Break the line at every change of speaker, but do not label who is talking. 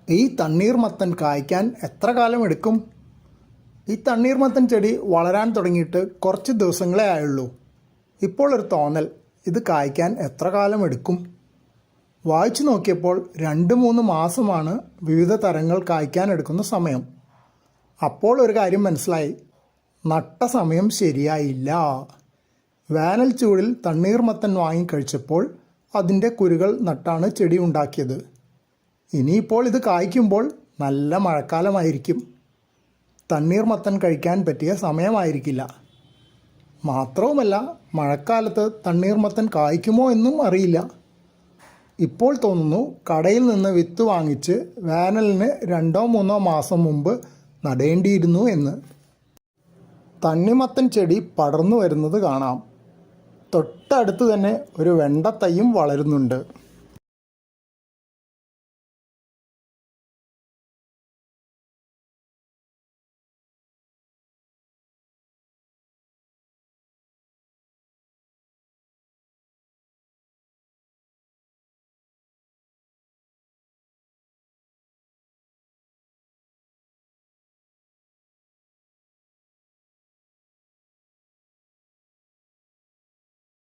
ഈ തണ്ണീർമത്തൻ കായ്ക്കാൻ എത്ര കാലം എടുക്കും? ഈ തണ്ണീർമത്തൻ ചെടി വളരാൻ തുടങ്ങിയിട്ട് കുറച്ച് ദിവസങ്ങളേ ആയുള്ളൂ. ഇപ്പോൾ ഒരു തോന്നൽ, ഇത് കായ്ക്കാൻ എത്ര കാലം എടുക്കും? വായിച്ചു നോക്കിയപ്പോൾ 2-3 മാസമാണ് വിവിധ തരങ്ങൾ കായ്ക്കാൻ എടുക്കുന്ന സമയം. അപ്പോൾ ഒരു കാര്യം മനസ്സിലായി, നട്ട സമയം ശരിയായില്ല. വേനൽ ചൂടിൽ തണ്ണീർമത്തൻ വാങ്ങിക്കഴിച്ചപ്പോൾ അതിൻ്റെ കുരുകൾ നട്ടാണ് ചെടി ഉണ്ടാക്കിയത്. ഇനിയിപ്പോൾ ഇത് കായ്ക്കുമ്പോൾ നല്ല മഴക്കാലമായിരിക്കും. തണ്ണീർമത്തൻ കഴിക്കാൻ പറ്റിയ സമയമായിരിക്കില്ല. മാത്രവുമല്ല, മഴക്കാലത്ത് തണ്ണീർമത്തൻ കായ്ക്കുമോ എന്നും അറിയില്ല. ഇപ്പോൾ തോന്നുന്നു കടയിൽ നിന്ന് വിത്ത് വാങ്ങിച്ച് വേനലിന് 2-3 മാസം മുമ്പ് നടേണ്ടിയിരുന്നു എന്ന്. തണ്ണിമത്തൻ ചെടി പടർന്നു വരുന്നത് കാണാം. തൊട്ടടുത്ത് തന്നെ ഒരു വെണ്ടത്തൈയും വളരുന്നുണ്ട്.